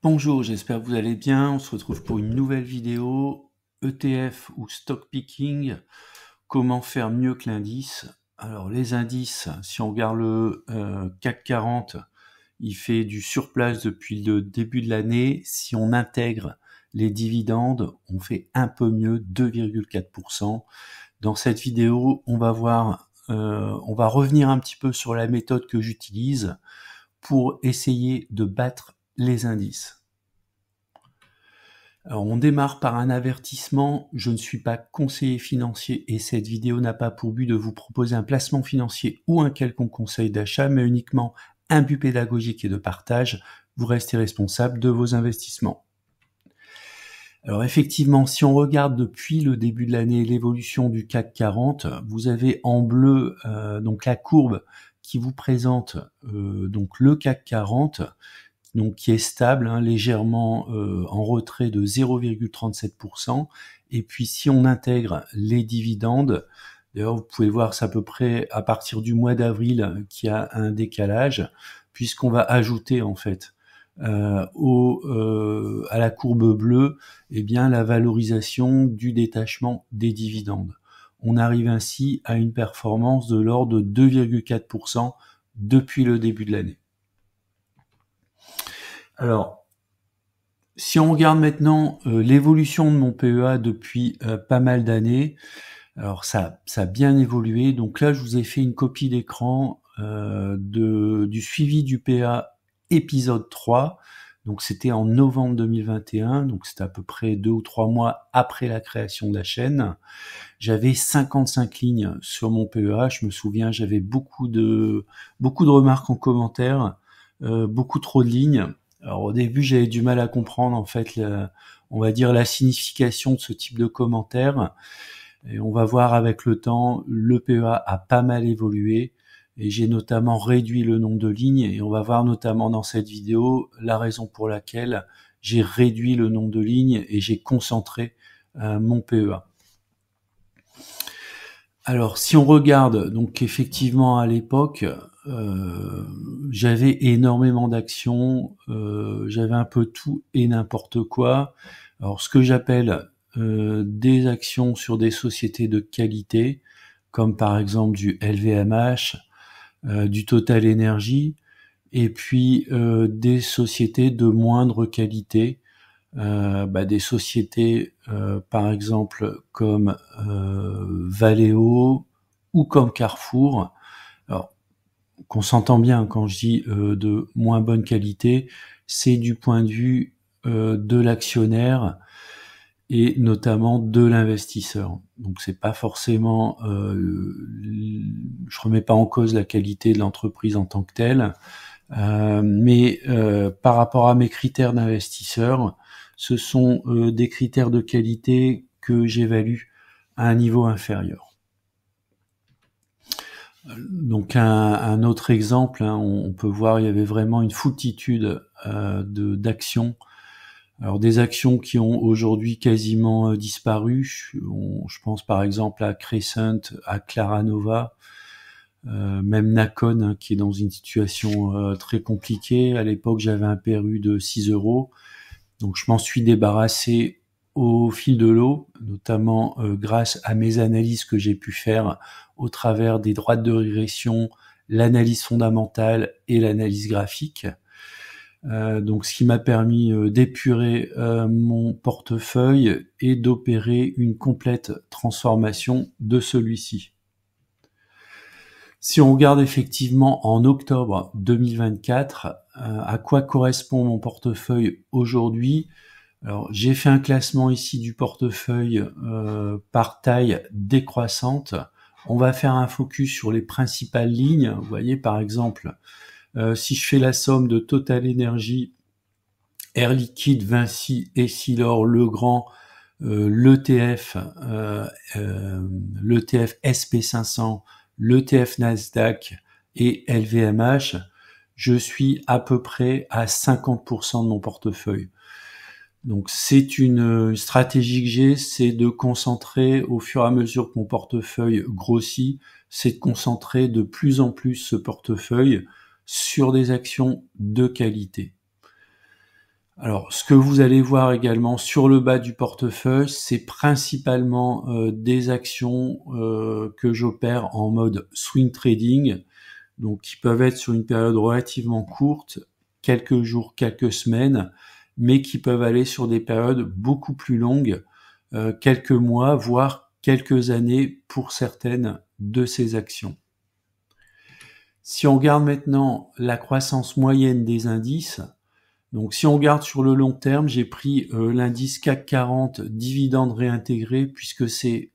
Bonjour, j'espère que vous allez bien. On se retrouve pour une nouvelle vidéo ETF ou stock picking. Comment faire mieux que l'indice? Alors les indices, si on regarde le CAC 40, il fait du surplace depuis le début de l'année. Si on intègre les dividendes, on fait un peu mieux, 2,4%. Dans cette vidéo, on va revenir un petit peu sur la méthode que j'utilise pour essayer de battre les indices. Alors, on démarre par un avertissement. Je ne suis pas conseiller financier et cette vidéo n'a pas pour but de vous proposer un placement financier ou un quelconque conseil d'achat, mais uniquement un but pédagogique et de partage. Vous restez responsable de vos investissements. Alors effectivement, si on regarde depuis le début de l'année l'évolution du CAC 40, vous avez en bleu donc la courbe qui vous présente donc le CAC 40, donc qui est stable, légèrement en retrait de 0,37%. Et puis si on intègre les dividendes, d'ailleurs vous pouvez voir c'est à peu près à partir du mois d'avril qu'il y a un décalage, puisqu'on va ajouter en fait à la courbe bleue la valorisation du détachement des dividendes. On arrive ainsi à une performance de l'ordre de 2,4% depuis le début de l'année. Alors, si on regarde maintenant l'évolution de mon PEA depuis pas mal d'années, alors ça a bien évolué. Donc là, je vous ai fait une copie d'écran du suivi du PEA épisode 3. Donc c'était en novembre 2021, donc c'était à peu près 2 ou 3 mois après la création de la chaîne. J'avais 55 lignes sur mon PEA. Je me souviens, j'avais beaucoup de remarques en commentaire, beaucoup trop de lignes. Alors au début, j'avais du mal à comprendre en fait, on va dire la signification de ce type de commentaires. Et on va voir avec le temps, le PEA a pas mal évolué et j'ai notamment réduit le nombre de lignes et on va voir notamment dans cette vidéo la raison pour laquelle j'ai réduit le nombre de lignes et j'ai concentré mon PEA. Alors, si on regarde, donc effectivement à l'époque, j'avais énormément d'actions, j'avais un peu tout et n'importe quoi. Alors, ce que j'appelle des actions sur des sociétés de qualité, comme par exemple du LVMH, du Total Energy, et puis des sociétés de moindre qualité, des sociétés par exemple comme Valeo ou comme Carrefour. Alors qu'on s'entend bien quand je dis de moins bonne qualité, c'est du point de vue de l'actionnaire et notamment de l'investisseur. Donc c'est pas forcément, je remets pas en cause la qualité de l'entreprise en tant que telle, mais par rapport à mes critères d'investisseur, ce sont des critères de qualité que j'évalue à un niveau inférieur. Donc un autre exemple, on peut voir, il y avait vraiment une foultitude d'actions. Alors des actions qui ont aujourd'hui quasiment disparu. Je pense par exemple à Crescent, à Claranova, même Nacon qui est dans une situation très compliquée. À l'époque, j'avais un PRU de 6 €. Donc je m'en suis débarrassé au fil de l'eau, notamment grâce à mes analyses que j'ai pu faire au travers des droites de régression, l'analyse fondamentale et l'analyse graphique. Donc ce qui m'a permis d'épurer mon portefeuille et d'opérer une complète transformation de celui-ci. Si on regarde effectivement en octobre 2024, à quoi correspond mon portefeuille aujourd'hui? Alors j'ai fait un classement ici du portefeuille par taille décroissante. On va faire un focus sur les principales lignes. Vous voyez par exemple, si je fais la somme de Total Energy, Air Liquide, Vinci, Essilor, Legrand, l'ETF SP500, l'ETF Nasdaq et LVMH, je suis à peu près à 50% de mon portefeuille. Donc c'est une stratégie que j'ai, c'est de concentrer au fur et à mesure que mon portefeuille grossit, c'est de concentrer de plus en plus ce portefeuille sur des actions de qualité. Alors, ce que vous allez voir également sur le bas du portefeuille, c'est principalement des actions que j'opère en mode swing trading, donc qui peuvent être sur une période relativement courte, quelques jours, quelques semaines, mais qui peuvent aller sur des périodes beaucoup plus longues, quelques mois, voire quelques années pour certaines de ces actions. Si on regarde maintenant la croissance moyenne des indices, donc si on regarde sur le long terme, j'ai pris l'indice CAC 40 dividendes réintégrés, puisque c'est,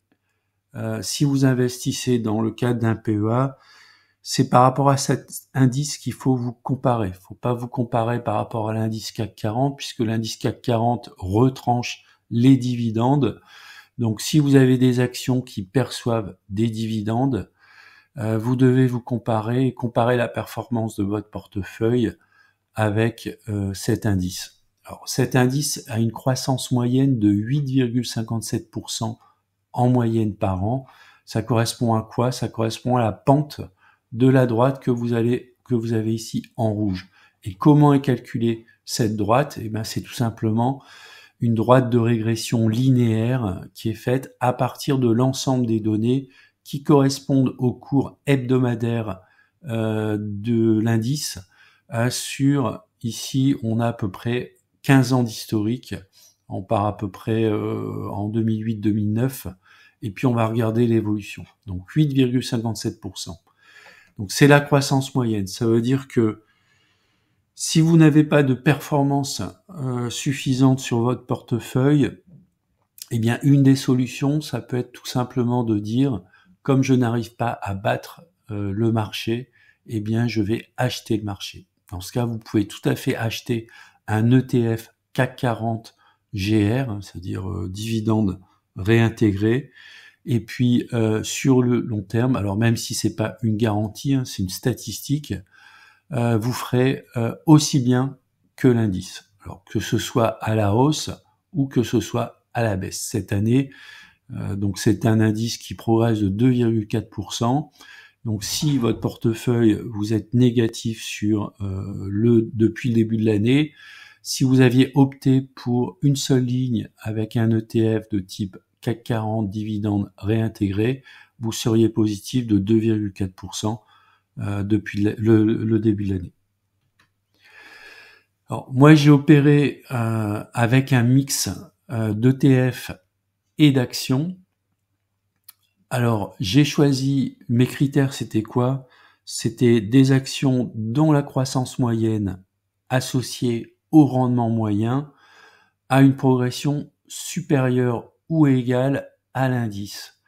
si vous investissez dans le cadre d'un PEA, c'est par rapport à cet indice qu'il faut vous comparer. Il ne faut pas vous comparer par rapport à l'indice CAC 40, puisque l'indice CAC 40 retranche les dividendes. Donc si vous avez des actions qui perçoivent des dividendes, vous devez vous comparer et comparer la performance de votre portefeuille avec cet indice. Alors, cet indice a une croissance moyenne de 8,57% en moyenne par an. Ça correspond à quoi? Ça correspond à la pente de la droite que vous avez ici en rouge. Et comment est calculée cette droite? Eh bien, c'est tout simplement une droite de régression linéaire qui est faite à partir de l'ensemble des données qui correspondent au cours hebdomadaire de l'indice. Ici, on a à peu près 15 ans d'historique. On part à peu près en 2008-2009. Et puis, on va regarder l'évolution. Donc, 8,57%. Donc, c'est la croissance moyenne. Ça veut dire que si vous n'avez pas de performance suffisante sur votre portefeuille, eh bien, une des solutions, ça peut être tout simplement de dire, comme je n'arrive pas à battre le marché, eh bien, je vais acheter le marché. Dans ce cas, vous pouvez tout à fait acheter un ETF CAC 40 GR, c'est-à-dire dividendes réintégrés. Et puis, sur le long terme, alors même si c'est pas une garantie, hein, c'est une statistique, vous ferez aussi bien que l'indice. Alors, que ce soit à la hausse ou que ce soit à la baisse. Cette année, donc c'est un indice qui progresse de 2,4%. Donc si votre portefeuille, vous êtes négatif sur depuis le début de l'année, si vous aviez opté pour une seule ligne avec un ETF de type CAC 40 dividendes réintégrés, vous seriez positif de 2,4% depuis le début de l'année. Alors moi j'ai opéré avec un mix d'ETF et d'actions. Alors, j'ai choisi, mes critères, c'était quoi? C'était des actions dont la croissance moyenne associée au rendement moyen a une progression supérieure ou égale à l'indice.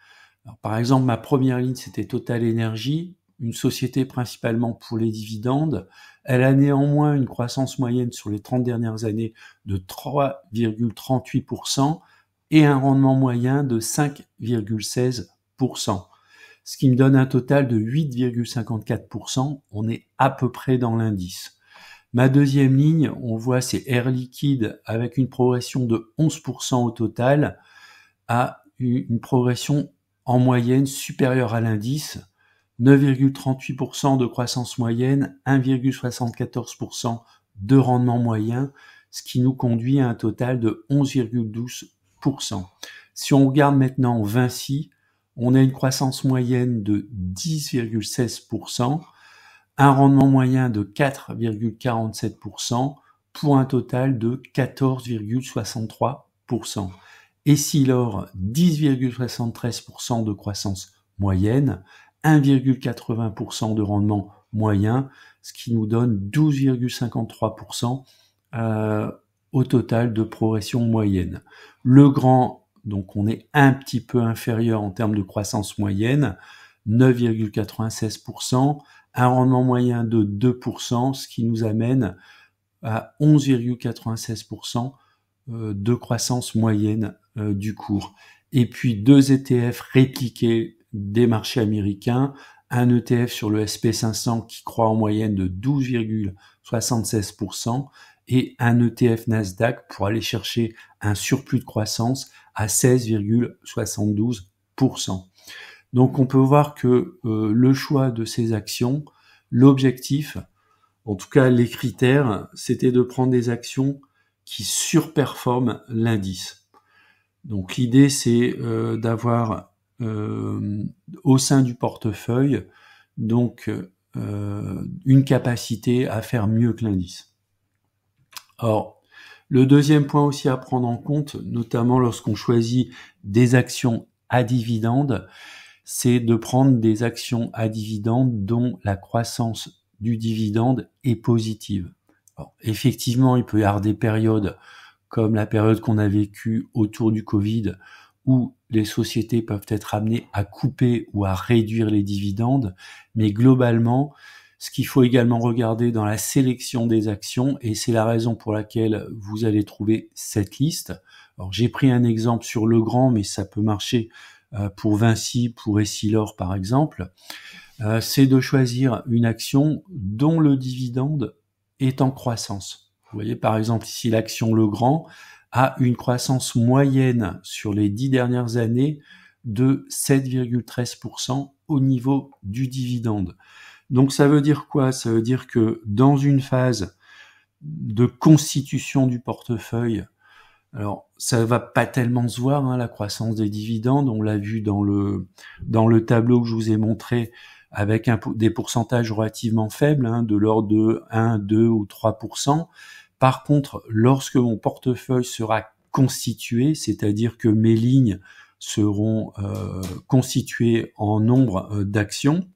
Alors, par exemple, ma première ligne, c'était Total Energy, une société principalement pour les dividendes. Elle a néanmoins une croissance moyenne sur les 30 dernières années de 3,38% et un rendement moyen de 5,16%. Ce qui me donne un total de 8,54%. On est à peu près dans l'indice. Ma deuxième ligne, on voit, c'est Air Liquide avec une progression de 11% au total, a une progression en moyenne supérieure à l'indice, 9,38% de croissance moyenne, 1,74% de rendement moyen, ce qui nous conduit à un total de 11,12%. Si on regarde maintenant Vinci, on a une croissance moyenne de 10,16%, un rendement moyen de 4,47%, pour un total de 14,63%. Essilor, 10,73% de croissance moyenne, 1,80% de rendement moyen, ce qui nous donne 12,53% au total de progression moyenne. Legrand, donc on est un petit peu inférieur en termes de croissance moyenne, 9,96%, un rendement moyen de 2%, ce qui nous amène à 11,96% de croissance moyenne du cours. Et puis deux ETF répliqués des marchés américains, un ETF sur le SP500 qui croît en moyenne de 12,76% et un ETF Nasdaq pour aller chercher un surplus de croissance à 16,72%. Donc on peut voir que le choix de ces actions, l'objectif, en tout cas les critères, c'était de prendre des actions qui surperforment l'indice. Donc l'idée, c'est d'avoir au sein du portefeuille donc une capacité à faire mieux que l'indice. Or, le deuxième point aussi à prendre en compte, notamment lorsqu'on choisit des actions à dividendes, c'est de prendre des actions à dividendes dont la croissance du dividende est positive. Alors, effectivement, il peut y avoir des périodes comme la période qu'on a vécue autour du Covid, où les sociétés peuvent être amenées à couper ou à réduire les dividendes, mais globalement, ce qu'il faut également regarder dans la sélection des actions, et c'est la raison pour laquelle vous allez trouver cette liste. Alors, j'ai pris un exemple sur Legrand, mais ça peut marcher pour Vinci, pour Essilor par exemple, c'est de choisir une action dont le dividende est en croissance. Vous voyez par exemple ici l'action Legrand a une croissance moyenne sur les 10 dernières années de 7,13% au niveau du dividende. Donc ça veut dire quoi? Ça veut dire que dans une phase de constitution du portefeuille, alors ça va pas tellement se voir, hein, la croissance des dividendes, on l'a vu dans le tableau que je vous ai montré avec des pourcentages relativement faibles, hein, de l'ordre de 1, 2 ou 3%. Par contre, lorsque mon portefeuille sera constitué, c'est-à-dire que mes lignes seront constituées en nombre d'actions,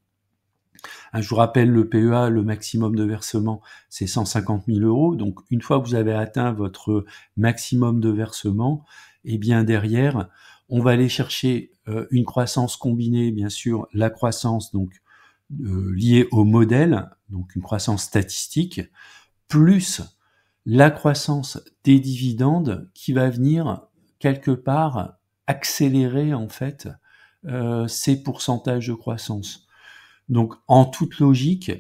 je vous rappelle le PEA, le maximum de versement, c'est 150 000 euros. Donc, une fois que vous avez atteint votre maximum de versement, eh bien derrière, on va aller chercher une croissance combinée, bien sûr, la croissance donc liée au modèle, donc une croissance statistique, plus la croissance des dividendes qui va venir quelque part accélérer en fait ces pourcentages de croissance. Donc, en toute logique,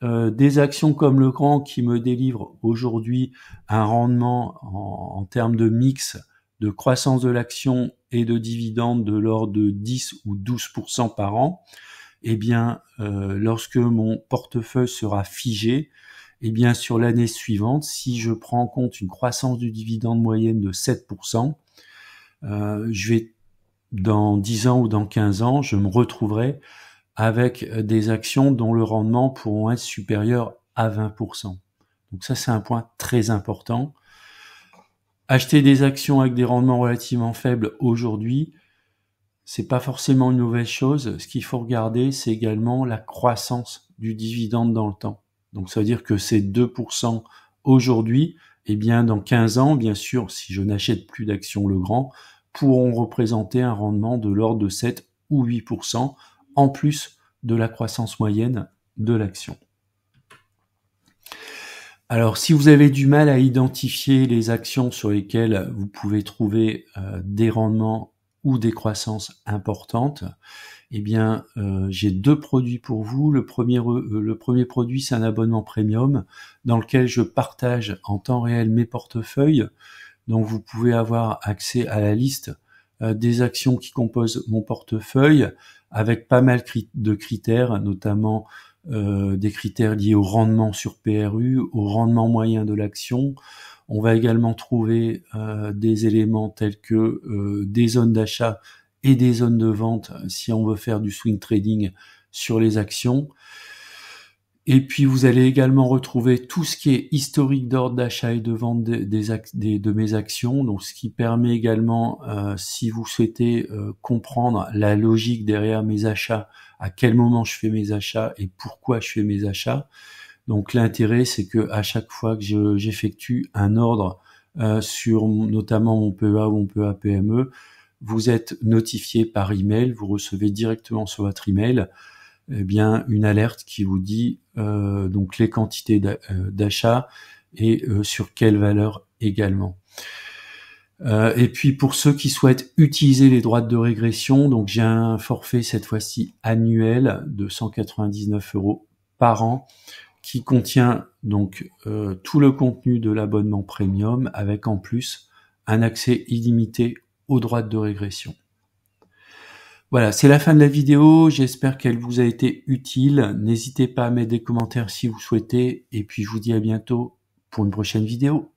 des actions comme Legrand qui me délivrent aujourd'hui un rendement en termes de mix de croissance de l'action et de dividendes de l'ordre de 10 ou 12% par an, eh bien, lorsque mon portefeuille sera figé, eh bien, sur l'année suivante, si je prends en compte une croissance du dividende moyenne de 7%, je vais, dans 10 ans ou dans 15 ans, je me retrouverai avec des actions dont le rendement pourront être supérieur à 20%. Donc ça, c'est un point très important. Acheter des actions avec des rendements relativement faibles aujourd'hui, c'est pas forcément une mauvaise chose. Ce qu'il faut regarder, c'est également la croissance du dividende dans le temps. Donc ça veut dire que ces 2% aujourd'hui, eh bien dans 15 ans, bien sûr, si je n'achète plus d'actions Legrand, pourront représenter un rendement de l'ordre de 7 ou 8%, en plus de la croissance moyenne de l'action. Alors, si vous avez du mal à identifier les actions sur lesquelles vous pouvez trouver des rendements ou des croissances importantes, eh bien, j'ai deux produits pour vous. Le premier produit, c'est un abonnement premium dans lequel je partage en temps réel mes portefeuilles. Donc, vous pouvez avoir accès à la liste des actions qui composent mon portefeuille avec pas mal de critères, notamment des critères liés au rendement sur PRU, au rendement moyen de l'action. On va également trouver des éléments tels que des zones d'achat et des zones de vente si on veut faire du swing trading sur les actions. Et puis vous allez également retrouver tout ce qui est historique d'ordre d'achat et de vente de mes actions, donc ce qui permet également, si vous souhaitez comprendre la logique derrière mes achats, à quel moment je fais mes achats et pourquoi je fais mes achats. Donc l'intérêt, c'est que à chaque fois que j'effectue un ordre sur notamment mon PEA ou mon PEA PME, vous êtes notifié par email, vous recevez directement sur votre email eh bien une alerte qui vous dit donc les quantités d'achat et sur quelle valeur également. Et puis pour ceux qui souhaitent utiliser les droites de régression, donc j'ai un forfait cette fois-ci annuel de 199 € par an qui contient donc tout le contenu de l'abonnement premium avec en plus un accès illimité aux droites de régression. Voilà, c'est la fin de la vidéo, j'espère qu'elle vous a été utile. N'hésitez pas à mettre des commentaires si vous souhaitez, et puis je vous dis à bientôt pour une prochaine vidéo.